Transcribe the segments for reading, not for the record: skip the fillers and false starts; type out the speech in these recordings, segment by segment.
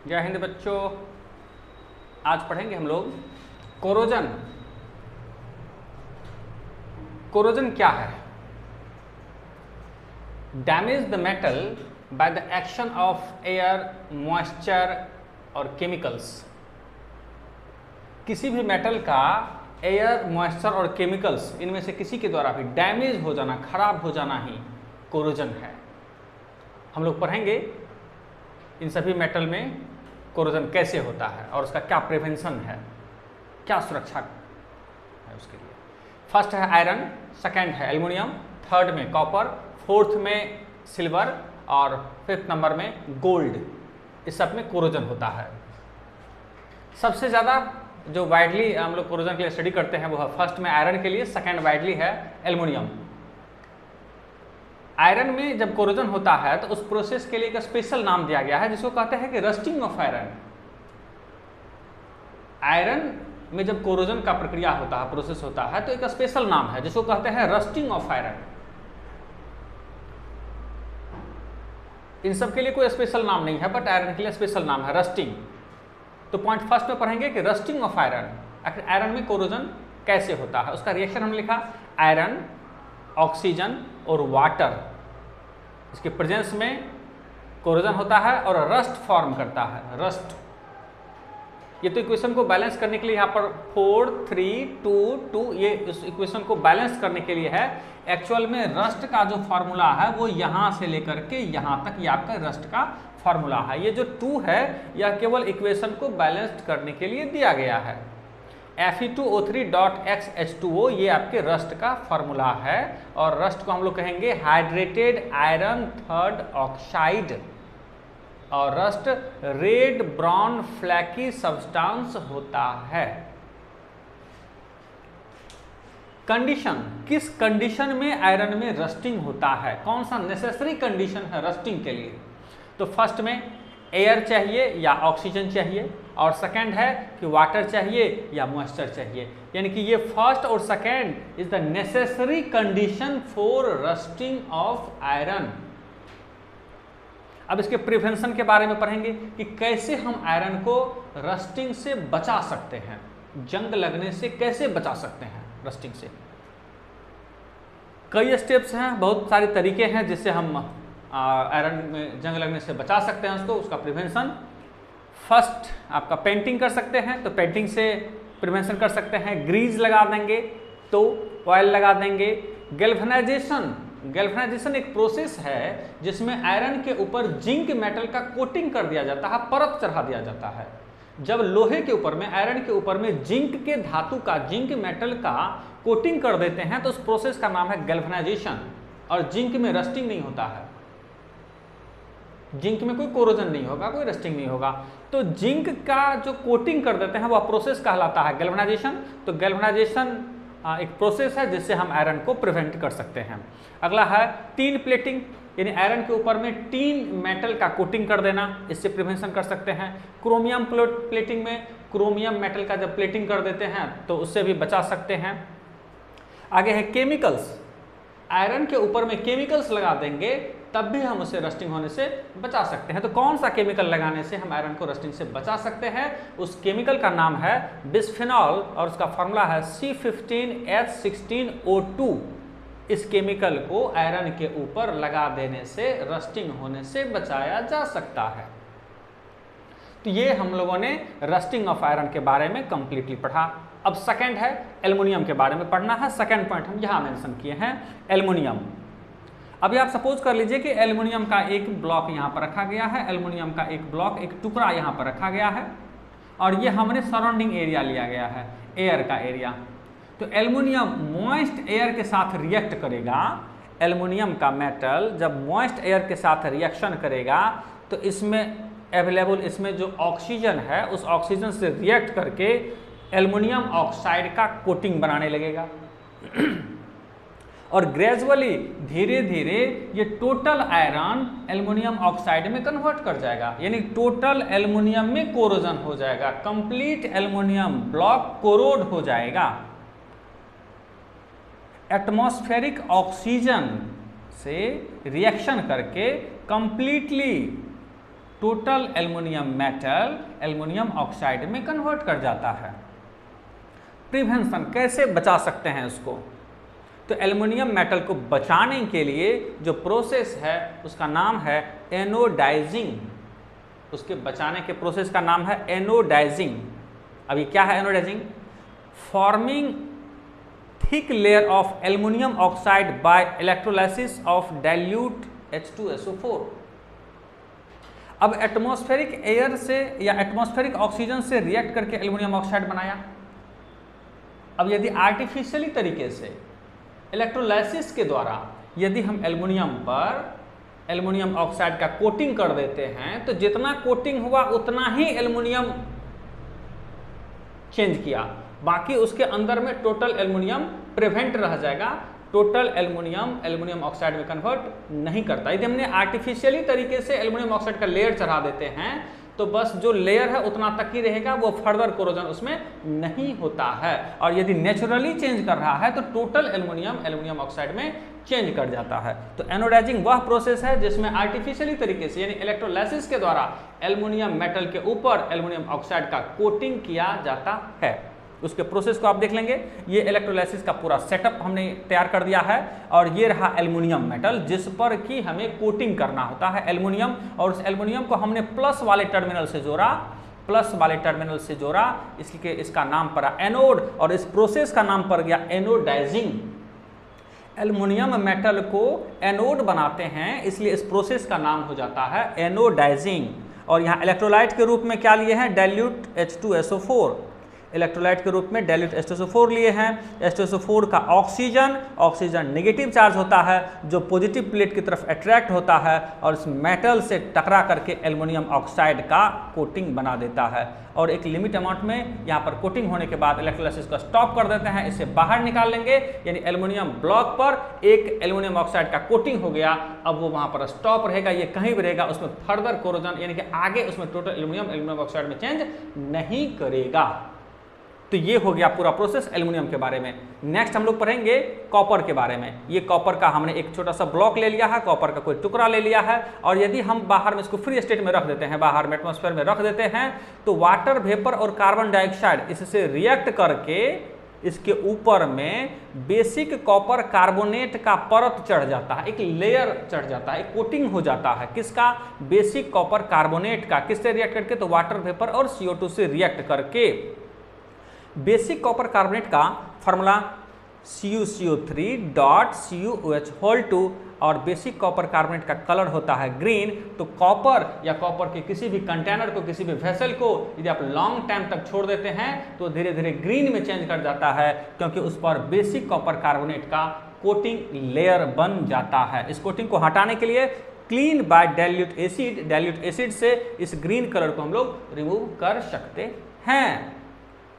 जय हिंद बच्चों। आज पढ़ेंगे हम लोग कोरोजन। कोरोजन क्या है? Damage the metal by the action of air, moisture और केमिकल्स। किसी भी मेटल का एयर, मॉइस्चर और केमिकल्स इनमें से किसी के द्वारा भी डैमेज हो जाना, खराब हो जाना ही कोरोजन है। हम लोग पढ़ेंगे इन सभी मेटल में कोरोजन कैसे होता है और उसका क्या प्रिवेंशन है, क्या सुरक्षा है उसके लिए। फर्स्ट है आयरन, सेकंड है एल्युमिनियम, थर्ड में कॉपर, फोर्थ में सिल्वर और फिफ्थ नंबर में गोल्ड। इस सब में कोरोजन होता है। सबसे ज़्यादा जो वाइडली हम लोग कोरोजन के लिए स्टडी करते हैं वो है फर्स्ट में आयरन के लिए, सेकंड वाइडली है एल्युमिनियम। आयरन में जब कोरोजन होता है तो उस प्रोसेस के लिए एक स्पेशल नाम दिया गया है जिसको कहते हैं कि रस्टिंग ऑफ आयरन। आयरन में जब कोरोजन का प्रक्रिया होता है, प्रोसेस होता है, तो एक स्पेशल नाम है जिसको कहते हैं रस्टिंग ऑफ आयरन। इन सब के लिए कोई स्पेशल नाम नहीं है, बट आयरन के लिए स्पेशल नाम है रस्टिंग। तो पॉइंट फर्स्ट में पढ़ेंगे कि रस्टिंग ऑफ आयरन, आखिर आयरन में कोरोजन कैसे होता है। उसका रिएक्शन हमने लिखा आयरन, ऑक्सीजन और वाटर, इसके प्रेजेंस में कोरोजन होता है और रस्ट फॉर्म करता है। रस्ट, ये तो इक्वेशन को बैलेंस करने के लिए यहाँ पर 4 3 2 2 ये इस इक्वेशन को बैलेंस करने के लिए है। एक्चुअल में रस्ट का जो फॉर्मूला है वो यहाँ से लेकर के यहाँ तक ये आपका रस्ट का फॉर्मूला है। ये जो 2 है यह केवल इक्वेशन को बैलेंस करने के लिए दिया गया है। Fe2O3.XH2O ये आपके रस्ट का फॉर्मूला है और रस्ट को हम लोग कहेंगे हाइड्रेटेड आयरन थर्ड ऑक्साइड। और rust red brown flaky substance होता है। कंडीशन, किस कंडीशन में आयरन में रस्टिंग होता है, कौन सा नेसेसरी कंडीशन है रस्टिंग के लिए? तो फर्स्ट में एयर चाहिए या ऑक्सीजन चाहिए, और सेकंड है कि वाटर चाहिए या मॉइस्चर चाहिए। यानी कि ये फर्स्ट और second is the necessary condition for rusting of iron. अब इसके प्रिवेंशन के बारे में पढ़ेंगे कि कैसे हम आयरन को रस्टिंग से बचा सकते हैं, जंग लगने से कैसे बचा सकते हैं रस्टिंग से। कई स्टेप्स हैं, बहुत सारे तरीके हैं जिससे हम आयरन में जंग लगने से बचा सकते हैं उसको, उसका प्रिवेंशन। फर्स्ट आपका पेंटिंग कर सकते हैं, तो पेंटिंग से प्रिवेंशन कर सकते हैं। ग्रीज लगा देंगे तो ऑयल लगा देंगे। गैल्वेनाइजेशन, गैल्वेनाइजेशन एक प्रोसेस है जिसमें आयरन के ऊपर जिंक मेटल का कोटिंग कर दिया जाता है, परत चढ़ा दिया जाता है। जब लोहे के ऊपर में, आयरन के ऊपर में जिंक के धातु का, जिंक मेटल का कोटिंग कर देते हैं तो उस प्रोसेस का नाम है गैल्वेनाइजेशन। और जिंक में रस्टिंग नहीं होता है, जिंक में कोई कोरोजन नहीं होगा, कोई रस्टिंग नहीं होगा। तो जिंक का जो कोटिंग कर देते हैं वह प्रोसेस कहलाता है गैल्वेनाइजेशन। तो गैल्वेनाइजेशन एक प्रोसेस है जिससे हम आयरन को प्रिवेंट कर सकते हैं। अगला है टीन प्लेटिंग, यानी आयरन के ऊपर में टीन मेटल का कोटिंग कर देना, इससे प्रिवेंशन कर सकते हैं। क्रोमियम प्लेटिंग में क्रोमियम मेटल का जब प्लेटिंग कर देते हैं तो उससे भी बचा सकते हैं। आगे है केमिकल्स, आयरन के ऊपर में केमिकल्स लगा देंगे तब भी हम उसे रस्टिंग होने से बचा सकते हैं। तो कौन सा केमिकल लगाने से हम आयरन को रस्टिंग से बचा सकते हैं? उस केमिकल का नाम है बिस्फेनॉल और उसका फॉर्मूला है C15H16O2। इस केमिकल को आयरन के ऊपर लगा देने से रस्टिंग होने से बचाया जा सकता है। तो ये हम लोगों ने रस्टिंग ऑफ आयरन के बारे में कंप्लीटली पढ़ा। अब सेकंड है एल्युमिनियम के बारे में पढ़ना है। सेकंड पॉइंट हम यहाँ मेंशन किए हैं एल्युमिनियम। अभी आप सपोज कर लीजिए कि एल्युमिनियम का एक ब्लॉक यहाँ पर रखा गया है, एल्युमिनियम का एक ब्लॉक, एक टुकड़ा यहाँ पर रखा गया है और ये हमने सराउंडिंग एरिया लिया गया है, एयर का एरिया। तो एल्युमिनियम मॉइस्ट एयर के साथ रिएक्ट करेगा। एल्युमिनियम का मेटल जब मॉइस्ट एयर के साथ रिएक्शन करेगा तो इसमें अवेलेबल, इसमें जो ऑक्सीजन है उस ऑक्सीजन से रिएक्ट करके एल्युमिनियम ऑक्साइड का कोटिंग बनाने लगेगा और ग्रेजुअली धीरे धीरे ये टोटल आयरन एल्युमिनियम ऑक्साइड में कन्वर्ट कर जाएगा, यानी टोटल एल्युमिनियम में कोरोजन हो जाएगा। कंप्लीट एल्युमिनियम ब्लॉक कोरोड हो जाएगा। एटमॉस्फेरिक ऑक्सीजन से रिएक्शन करके completely total aluminium metal aluminium oxide में कन्वर्ट कर जाता है। प्रिवेंशन, कैसे बचा सकते हैं उसको? तो एल्युमिनियम मेटल को बचाने के लिए जो प्रोसेस है उसका नाम है एनोडाइजिंग। उसके बचाने के प्रोसेस का नाम है एनोडाइजिंग। अभी क्या है anodising? Forming thick layer of aluminium oxide by electrolysis of dilute H2SO4। अब एटमॉस्फेरिक एयर से या एटमॉस्फेरिक ऑक्सीजन से रिएक्ट करके एल्युमिनियम ऑक्साइड बनाया। अब यदि आर्टिफिशियली तरीके से इलेक्ट्रोलाइसिस के द्वारा यदि हम एल्युमिनियम पर एल्युमिनियम ऑक्साइड का कोटिंग कर देते हैं तो जितना कोटिंग हुआ उतना ही एल्युमिनियम चेंज किया, बाकी उसके अंदर में टोटल एल्युमिनियम प्रिवेंट रह जाएगा। टोटल एल्युमिनियम ऑक्साइड में कन्वर्ट नहीं करता। यदि हमने आर्टिफिशियली तरीके से एल्युमिनियम ऑक्साइड का लेयर चढ़ा देते हैं तो बस जो लेयर है उतना तक ही रहेगा, वो फर्दर कोरोजन उसमें नहीं होता है। और यदि नेचुरली चेंज कर रहा है तो टोटल एल्युमिनियम ऑक्साइड में चेंज कर जाता है। तो एनोडाइजिंग वह प्रोसेस है जिसमें आर्टिफिशियली तरीके से यानी इलेक्ट्रोलाइसिस के द्वारा एल्युमिनियम मेटल के ऊपर एल्युमिनियम ऑक्साइड का कोटिंग किया जाता है। उसके प्रोसेस को आप देख लेंगे। ये इलेक्ट्रोलाइसिस का पूरा सेटअप हमने तैयार कर दिया है और ये रहा एल्युमिनियम मेटल जिस पर कि हमें कोटिंग करना होता है एल्युमिनियम, और उस एल्युमिनियम को हमने प्लस वाले टर्मिनल से जोड़ा, इसलिए इसका नाम पड़ा एनोड और इस प्रोसेस का नाम पड़ गया एनोडाइजिंग। एल्युमिनियम मेटल को एनोड बनाते हैं इसलिए इस प्रोसेस का नाम हो जाता है एनोडाइजिंग। और यहाँ इलेक्ट्रोलाइट के रूप में क्या लिए हैं? Dilute H2SO4। इलेक्ट्रोलाइट के रूप में डाइल्यूट H2SO4 लिए हैं। H2SO4 का ऑक्सीजन नेगेटिव चार्ज होता है जो पॉजिटिव प्लेट की तरफ अट्रैक्ट होता है और इस मेटल से टकरा करके एल्युमिनियम ऑक्साइड का कोटिंग बना देता है। और एक लिमिट अमाउंट में यहाँ पर कोटिंग होने के बाद इलेक्ट्रोलाइसिस को स्टॉप कर देते हैं, इसे बाहर निकाल लेंगे। यानी एल्युमिनियम ब्लॉक पर एक एल्युमिनियम ऑक्साइड का कोटिंग हो गया, अब वो वहाँ पर स्टॉप रहेगा, ये कहीं भी रहेगा, उसमें फर्दर कोरोजन यानी कि आगे उसमें टोटल एल्युमिनियम ऑक्साइड में चेंज नहीं करेगा। तो ये हो गया पूरा प्रोसेस एल्युमिनियम के बारे में। नेक्स्ट हम लोग पढ़ेंगे कॉपर के बारे में। ये कॉपर का हमने एक छोटा सा ब्लॉक ले लिया है, कॉपर का कोई टुकड़ा ले लिया है और यदि हम बाहर में इसको फ्री स्टेट में रख देते हैं, बाहर में एटमॉस्फेयर में रख देते हैं तो वाटर वेपर और कार्बन डाइऑक्साइड इससे रिएक्ट करके इसके ऊपर में बेसिक कॉपर कार्बोनेट का परत चढ़ जाता है, एक लेयर चढ़ जाता है, एक कोटिंग हो जाता है। किसका? बेसिक कॉपर कार्बोनेट का। किससे रिएक्ट करके? तो वाटर वेपर और CO2 से रिएक्ट करके। बेसिक कॉपर कार्बोनेट का फॉर्मूला CuCO3.CuOH2 और बेसिक कॉपर कार्बोनेट का कलर होता है ग्रीन। तो कॉपर या कॉपर के किसी भी कंटेनर को, किसी भी वेसल को यदि आप लॉन्ग टाइम तक छोड़ देते हैं तो धीरे धीरे ग्रीन में चेंज कर जाता है, क्योंकि उस पर बेसिक कॉपर कार्बोनेट का कोटिंग लेयर बन जाता है। इस कोटिंग को हटाने के लिए क्लीन बाय डाइल्यूट एसिड से इस ग्रीन कलर को हम लोग रिमूव कर सकते हैं।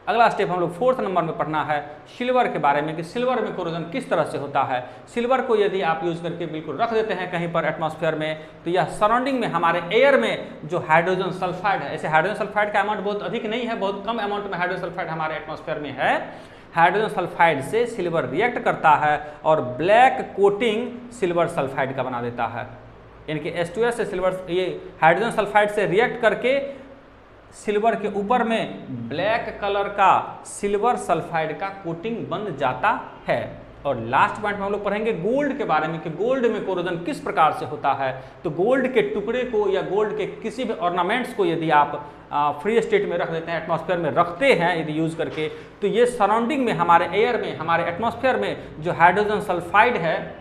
अगला स्टेप हम लोग 4th नंबर में पढ़ना है सिल्वर के बारे में कि सिल्वर में कोरोजन किस तरह से होता है। सिल्वर को यदि आप यूज करके बिल्कुल रख देते हैं कहीं पर एटमॉस्फेयर में तो यह सराउंडिंग में हमारे एयर में जो हाइड्रोजन सल्फाइड है, ऐसे हाइड्रोजन सल्फाइड का अमाउंट बहुत अधिक नहीं है, बहुत कम अमाउंट में हाइड्रोजन सल्फाइड हमारे एटमॉस्फेयर में है। हाइड्रोजन सल्फाइड से सिल्वर रिएक्ट करता है और ब्लैक कोटिंग सिल्वर सल्फाइड का बना देता है। यानी कि H2S से सिल्वर, ये हाइड्रोजन सल्फाइड से रिएक्ट करके सिल्वर के ऊपर में ब्लैक कलर का सिल्वर सल्फाइड का कोटिंग बन जाता है। और लास्ट पॉइंट में हम लोग पढ़ेंगे गोल्ड के बारे में कि गोल्ड में कोरोजन किस प्रकार से होता है। तो गोल्ड के टुकड़े को या गोल्ड के किसी भी ऑर्नामेंट्स को यदि आप फ्री स्टेट में रख देते हैं, एटमॉस्फेयर में रखते हैं यदि यूज करके, तो ये सराउंडिंग में हमारे एयर में, हमारे एटमॉस्फेयर में जो हाइड्रोजन सल्फाइड है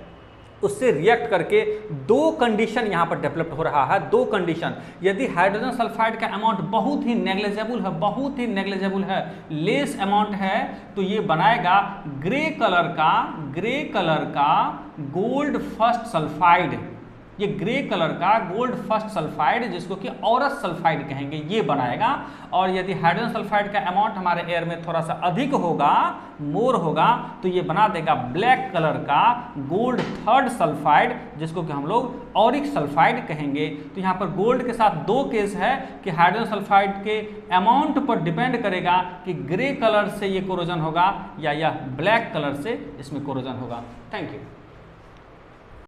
उससे रिएक्ट करके दो कंडीशन यहाँ पर डेवलप हो रहा है। दो कंडीशन, यदि हाइड्रोजन सल्फाइड का अमाउंट बहुत ही नेग्लिजिबल है, लेस अमाउंट है, तो ये बनाएगा ग्रे कलर का गोल्ड फर्स्ट सल्फाइड। ये ग्रे कलर का गोल्ड फर्स्ट सल्फाइड जिसको कि औरस सल्फाइड कहेंगे, ये बनाएगा। और यदि हाइड्रोजन सल्फाइड का अमाउंट हमारे एयर में थोड़ा सा अधिक होगा, मोर होगा, तो ये बना देगा ब्लैक कलर का गोल्ड थर्ड सल्फाइड जिसको कि हम लोग ऑरिक सल्फाइड कहेंगे। तो यहाँ पर गोल्ड के साथ दो केस है कि हाइड्रोजन सल्फाइड के अमाउंट पर डिपेंड करेगा कि ग्रे कलर से ये कोरोजन होगा या ब्लैक कलर से इसमें कोरोजन होगा। Thank you.